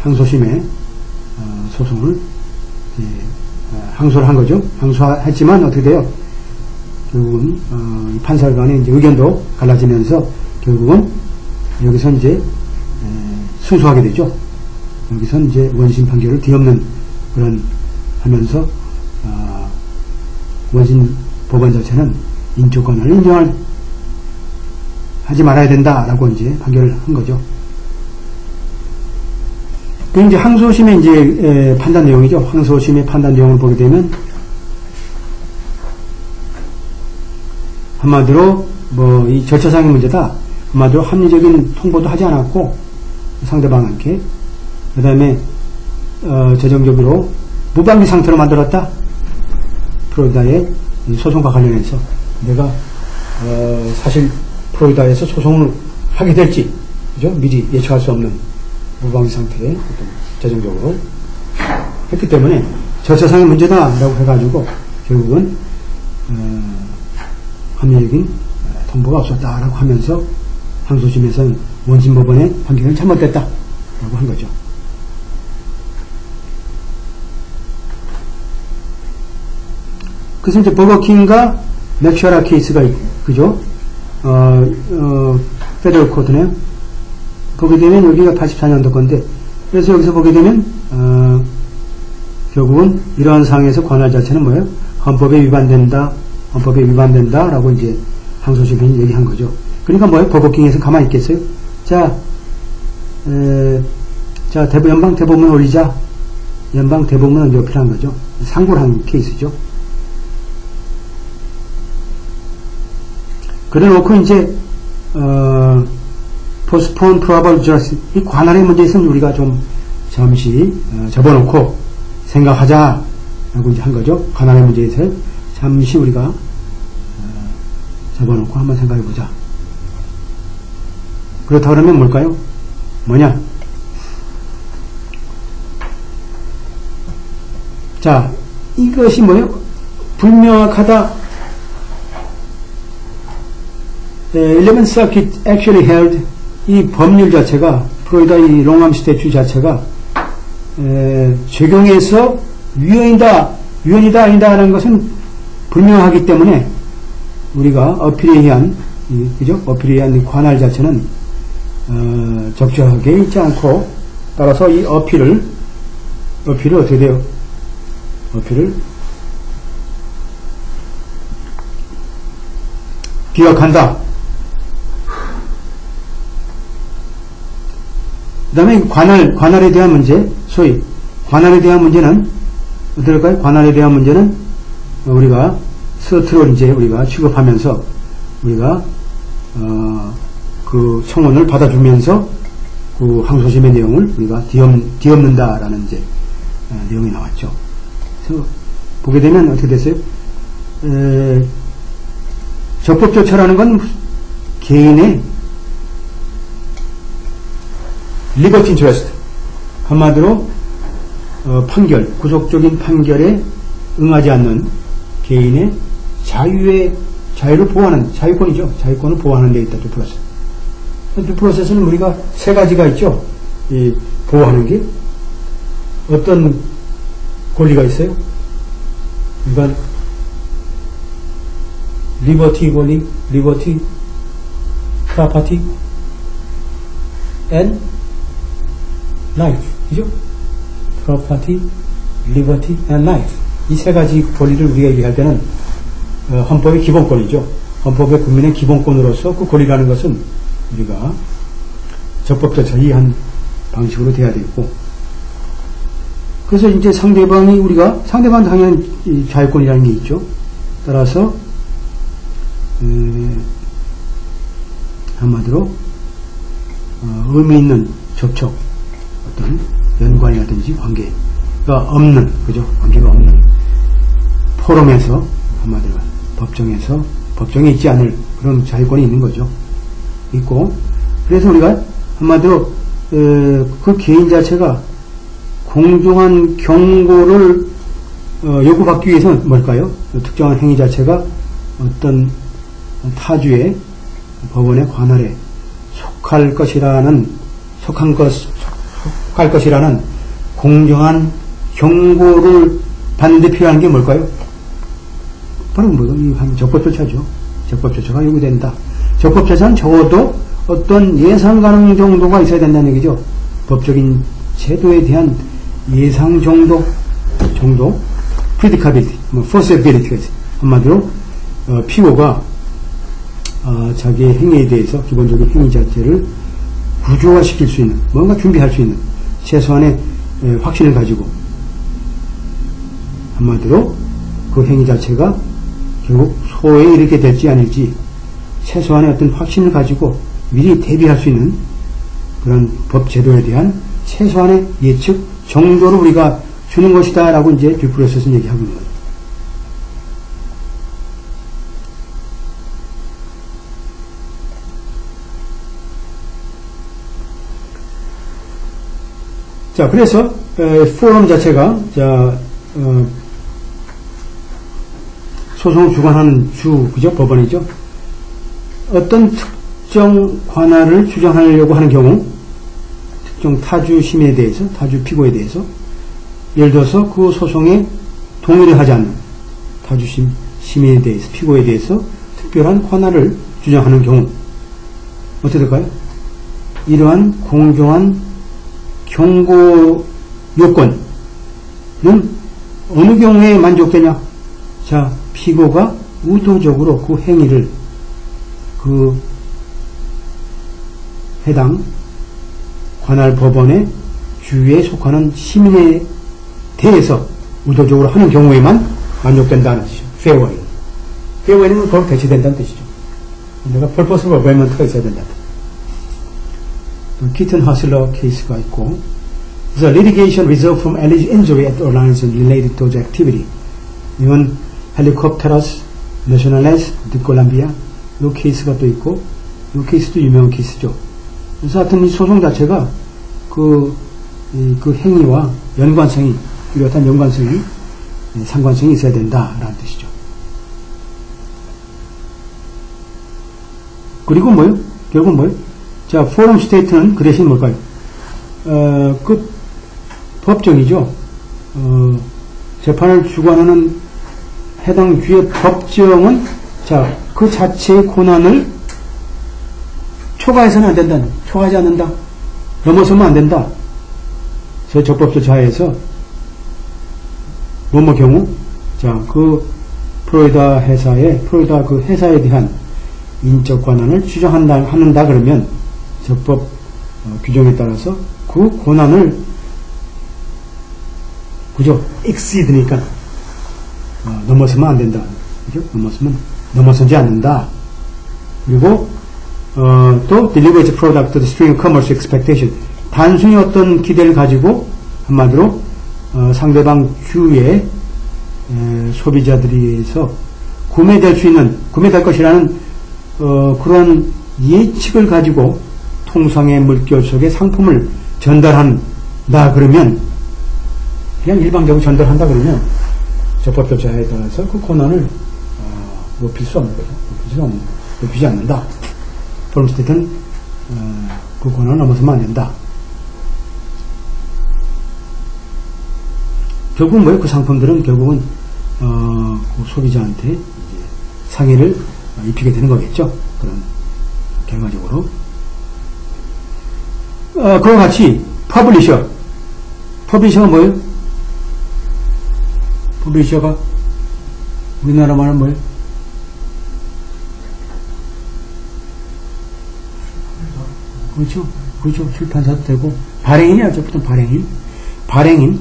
항소심에 소송을 항소를 한 거죠. 항소했지만 어떻게 돼요? 결국은 판사 간의 이제 의견도 갈라지면서 결국은 여기서 이제 승소하게 되죠. 여기서 이제 원심 판결을 뒤엎는 그런 하면서 원심 법원 자체는 인적 권한을 인정을 하지 말아야 된다라고 이제 판결을 한 거죠. 그 이제 항소심의 이제 판단 내용이죠. 항소심의 판단 내용을 보게 되면 한마디로 뭐 이 절차상의 문제다. 한마디로 합리적인 통보도 하지 않았고 상대방한테 그 다음에 재정적으로 무방비 상태로 만들었다. 프로이다의 소송과 관련해서 내가 사실 프로이다에서 소송을 하게 될지 그죠? 미리 예측할 수 없는 무방비 상태에 어떤 재정적으로 했기 때문에 절차상의 문제다라고 해가지고 결국은 합리적인 통보가 없었다라고 하면서 항소심에서는 원심법원의 판결은 잘못됐다라고 한 거죠. 그래서 이제 버거킹과 맥셔라 케이스가 그죠? 페더럴 코트네요. 보게 되면 여기가 84년도 건데 그래서 여기서 보게 되면 결국은 이러한 상황에서 권할 자체는 뭐예요? 헌법에 위반된다라고 이제 항소심이 얘기한 거죠. 그러니까 뭐예요? 버거킹에서 가만히 있겠어요? 자, 연방 대법원 올리자. 연방 대법원은 몇 필요한 거죠? 상고를 한 케이스죠. 그래 놓고 이제 postpone probable justice 이 관할의 문제에서는 우리가 좀 잠시 접어놓고 생각하자라고 이제 한 거죠. 관할의 문제에서 잠시 우리가 접어놓고 한번 생각해 보자. 그렇다 그러면 뭘까요? 뭐냐? 자, 이것이 뭐예요? 불명확하다. 11th Circuit actually held 이 법률 자체가 프로이다 이 롱암 스태츄 자체가 적용해서 유연이다 아니다 하는 것은 불명하기 때문에 우리가 어필에 의한 그죠? 어필에 의한 관할 자체는 적절하게 있지 않고 따라서 이 어필을 어떻게 돼요? 어필을 기억한다. 그 다음에 관할에 대한 문제, 소위 관할에 대한 문제는 어떨까요? 관할에 대한 문제는 우리가 서트로 이제 우리가 취급하면서 우리가 그 청원을 받아주면서 그 항소심의 내용을 우리가 뒤엎는다라는 이제 내용이 나왔죠. 그래서 보게 되면 어떻게 됐어요? 적법조처라는 건 개인의 리버티 인트레스트 한마디로 판결, 구속적인 판결에 응하지 않는 개인의 자유를 보호하는 자유권이죠. 자유권을 보호하는 데 있다. 듀프로세스. 듀프로세스는 우리가 세 가지가 있죠. 이 보호하는 게 어떤 권리가 있어요? 그러니까 리버티 권리, 리버티, 프로퍼티, and life, 그죠? property, liberty, and life. 이 세 가지 권리를 우리가 얘기할 때는 헌법의 기본권이죠. 헌법의 국민의 기본권으로서 그 권리라는 것은 우리가 적법적 저희한 방식으로 돼야 되고, 그래서 이제 상대방 당연히 자유권이라는 게 있죠. 따라서 한마디로 의미 있는 접촉, 어떤 연관이라든지 관계가 없는, 그죠? 관계가 없는 포럼에서 한마디로 법정에 있지 않을 그런 자유권이 있는 거죠. 있고, 그래서 우리가 한마디로 그 개인 자체가 공정한 경고를 요구받기 위해서는 뭘까요? 특정한 행위 자체가 어떤 타주의 법원의 관할에 속한 속할 것이라는 공정한 경고를 받는데 필요한 게 뭘까요? 바로 한 적법조차죠. 적법조차가 요구된다. 적법조차는 적어도 어떤 예상 가능 정도가 있어야 된다는 얘기죠. 법적인 제도에 대한 예상 정도, predicability, forcibility, 한마디로 피고가 자기의 행위에 대해서 기본적인 행위 자체를 구조화시킬 수 있는, 뭔가 준비할 수 있는 최소한의 확신을 가지고, 한마디로 그 행위 자체가 결국 소에 이르게 될지 아닐지 최소한의 어떤 확신을 가지고 미리 대비할 수 있는 그런 법 제도에 대한 최소한의 예측 정도를 우리가 주는 것이다 라고 이제 듀프로세스는 얘기하고 있는 거죠. 자, 그래서 포럼 자체가 소송을 주관하는 그죠? 법원이죠. 어떤 특정 관할을 주장하려고 하는 경우, 특정 타주 심의에 대해서, 타주 피고에 대해서, 예를 들어서 그 소송에 동의를 하지 않는 타주 심의에 대해서, 피고에 대해서 특별한 관할을 주장하는 경우, 어떻게 될까요? 이러한 공정한 경고 요건은 어느 경우에 만족되냐? 자, 피고가 의도적으로 그 행위를 그 해당 관할 법원의 주위에 속하는 시민에 대해서 의도적으로 하는 경우에만 만족된다는 뜻이죠. fair way. fair way는 그걸 대체된다는 뜻이죠. 내가 purposive availment가 있어야 된다. 키튼 하슬러 케이스가 있고, The litigation reserved from alleged injury at the airlines related to the activity. 이건 헬리콥테러스 내셔널레스 드 콜롬비아 이 케이스가 또 있고, 이 케이스도 유명한 케이스죠. 그래서 하여튼 이 소송 자체가 그 행위와 연관성이, 뚜렷한 연관성이, 상관성이 있어야 된다라는 뜻이죠. 그리고 뭐요? 결국 뭐요? 자, 포럼 스테이트는 그 대신 뭘까요? 그 법정이죠. 재판을 주관하는 해당 주의 법정은, 자, 그 자체의 권한을 초과해서는 안 된다. 초과하지 않는다. 넘어서면 안 된다. 저 적법조 하에서 뭐뭐 경우, 자, 그 프로이다 그 회사에 대한 인적 권한을 주장한다 그러면 적법 규정에 따라서 그 권한을 그죠? exceed니까 넘어서면 안 된다. 그죠? 넘어서지 않는다. 그리고 또 deliver its product to the stream of commerce expectation. 단순히 어떤 기대를 가지고 한마디로 상대방 주위의 소비자들에서 구매될 것이라는 그런 예측을 가지고 통상의 물결 속에 상품을 전달한다 그러면, 그냥 일방적으로 전달한다 그러면 적법조차에 따라서 그 권한을 높일 수 없는 거죠. 높이지 않는다. 포럼 스테이트는 그 권한을 넘어서면 안 된다. 결국은 뭐예요? 그 상품들은 결국은 그 소비자한테 이제 상해를 입히게 되는 거겠죠. 그런 결과적으로. 그와 같이 퍼블리셔가 뭐예요? 퍼블리셔가 우리나라 말은 뭐예요? 그렇죠. 출판사도 되고 발행인이죠. 보통 발행인.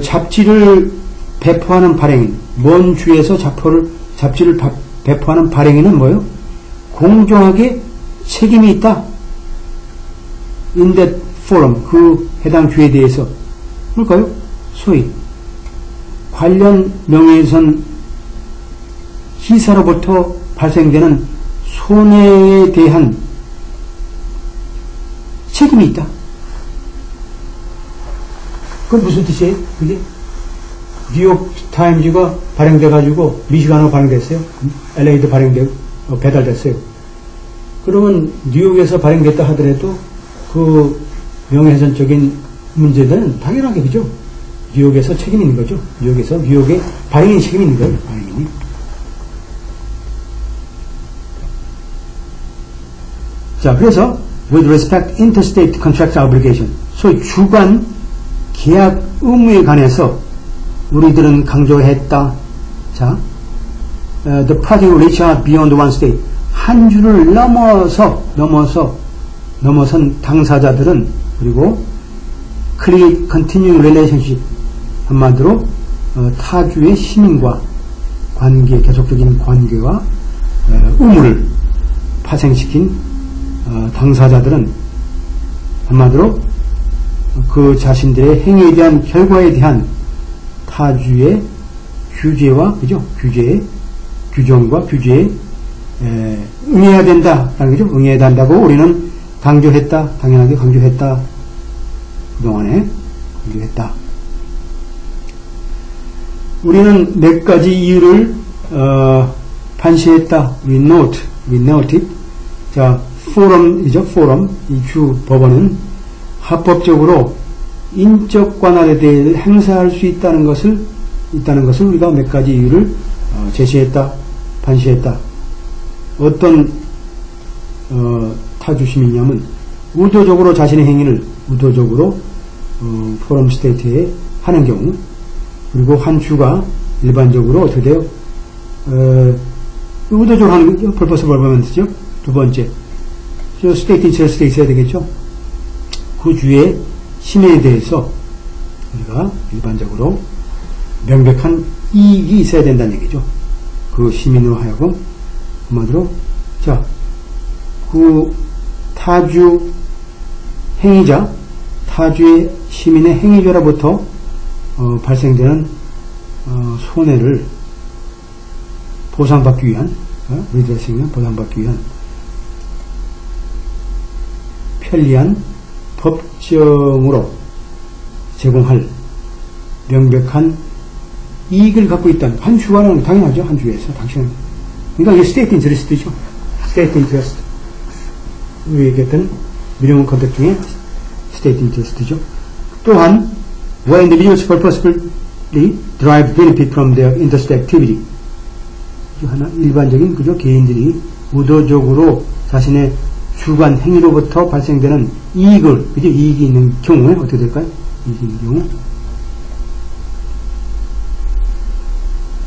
잡지를 배포하는 발행인. 먼 주에서 잡지를 배포하는 발행인은 뭐예요? 공정하게 책임이 있다. In that forum, 그 해당 주에 대해서. 뭘까요? 소위 관련 명예훼손 희사로부터 발생되는 손해에 대한 책임이 있다. 그건 무슨 뜻이에요? 그게? 뉴욕 타임즈가 발행돼가지고 미시간으로 발행됐어요. LA도 발행되고 배달됐어요. 그러면 뉴욕에서 발행됐다 하더라도 그 명예훼손적인 문제들은 당연하게 그죠? 뉴욕에서 책임이 있는 거죠. 뉴욕의 발행인이 책임이 있는 거예요. 발행인이. 자, 그래서 with respect interstate contract obligation, 소위 주간 계약 의무에 관해서 우리들은 강조했다. 자, the party who reach out beyond one state, 한 주를 넘어선 당사자들은 그리고 create continuing relationship, 한마디로 타주의 시민과 계속적인 관계와 의무를 파생시킨 당사자들은 한마디로 그 자신들의 행위에 대한 결과에 대한 타주의 규제와 규정과 규제에 응해야 된다라는 거죠. 응해야 된다고 우리는 강조했다. 당연하게 강조했다. 그동안에 강조했다. 우리는 몇 가지 이유를 반시했다. We noted. 자, 포럼. 이 주 법원은 합법적으로 인적 관할에 대해 행사할 수 있다는 것을 우리가 몇 가지 이유를 제시했다. 반시했다. 어떤 타주 시민이냐면 의도적으로 자신의 행위를 포럼 스테이트에 하는 경우, 그리고 한 주가 일반적으로 어떻게 돼요? 의도적으로 하는 거죠. purpose performance죠. 두 번째, 스테이트 인터레스트에 있어야 되겠죠. 그 주의 심의에 대해서 우리가 일반적으로 명백한 이익이 있어야 된다는 얘기죠. 그 시민으로 하여금 한마디로, 자, 그 타주 행위자, 타주의 시민의 행위자로부터 발생되는 손해를 보상받기 위한, 보상받기 위한 편리한 법정으로 제공할 명백한 이익을 갖고 있다는, 한 주와는 당연하죠. 한 주에서 당신은, 그러니까 이게 스테이트 인터레스트죠. 스테이트 인터레스트. 우리 얘기했던 미니멈 컨택트 중에 스테이트 인터레스트죠. 또한 when the individuals purposefully derive benefit from their interstate activity, 하나 일반적인 그죠, 개인들이 의도적으로 자신의 주관 행위로부터 발생되는 이익이 있는 경우에 어떻게 될까요? 이익이 있는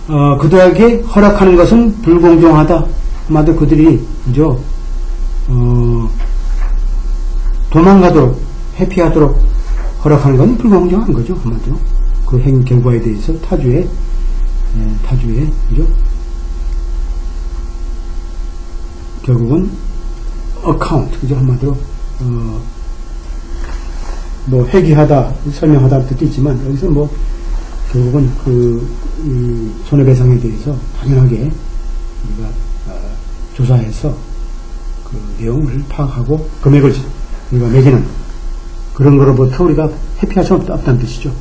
경우, 그들에게 허락하는 것은 불공정하다. 아마도 그들이 그죠, 도망가도록, 회피하도록 허락하는 건 불공정한 거죠. 한마디로 그 행위 결과에 대해서 타주의 그죠, 결국은 어카운트, 그죠, 한마디로 뭐 회귀하다, 설명하다 뜻도 있지만 여기서 뭐 결국은 이 손해배상에 대해서 당연하게 우리가 조사해서 그 내용을 파악하고 금액을 우리가 매기는 그런 거로부터 우리가 회피할 수 없다는 뜻이죠.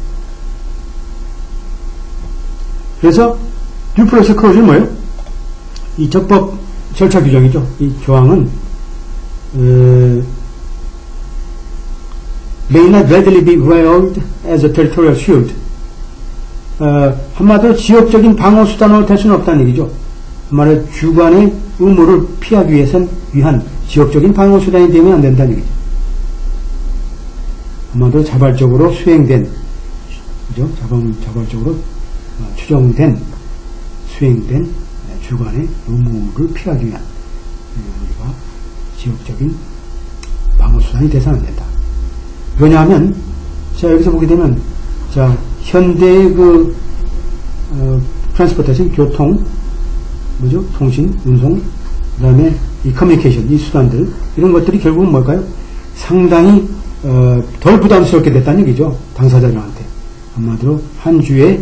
그래서 듀 프로세스 클로즈는 뭐예요? 이 적법 절차 규정이죠. 이 조항은 may not readily be violated as a territorial shield. 한마디로 지역적인 방어 수단으로 될 수는 없다는 얘기죠. 한마디로 주관의 의무를 피하기 위한 지역적인 방어 수단이 되면 안 된다는 얘기죠. 한마디로 자발적으로 수행된, 그죠? 자발적으로 수행된 주관의 의무를 피하기 위한 우리가 지역적인 방어 수단이 돼서는 안 된다. 왜냐하면, 자, 여기서 보게 되면, 자, 현대의 트랜스포테이션, 교통, 뭐죠? 통신, 운송, 그 다음에 이 커뮤니케이션, 이 수단들, 이런 것들이 결국은 뭘까요? 상당히, 덜 부담스럽게 됐다는 얘기죠. 당사자들한테. 한마디로, 한 주에,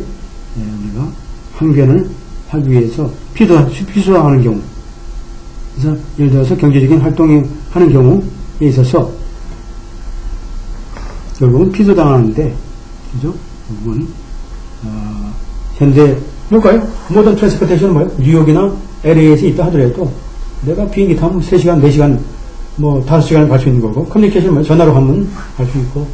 우리가 항변을 하기 위해서 피소하는 경우. 그래서, 예를 들어서 경제적인 활동을 하는 경우에 있어서, 결국은 피소당하는데, 그죠? 결국은, 현재, 뭘까요? 모던 트랜스포테이션은 뭐예요? 뉴욕이나 LA에서 있다 하더라도, 내가 비행기 타면 3시간, 4시간 뭐 5시간을 갈 수 있는 거고, 커뮤니케이션 뭐 전화로 하면 할 수 있고,